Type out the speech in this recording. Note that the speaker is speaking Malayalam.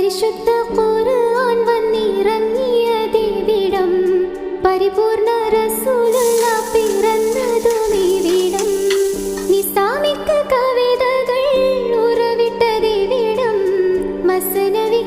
പരിശുദ്ധ ഖുർആൻ വന്നിറങ്ങിയതിവിടം പരിപൂർണ റസൂലുള്ള പിറന്നതുമിവിടം ഇസ്ലാമിക കവിതകൾ ഉറവിട്ടതിവിടം മസ്നവി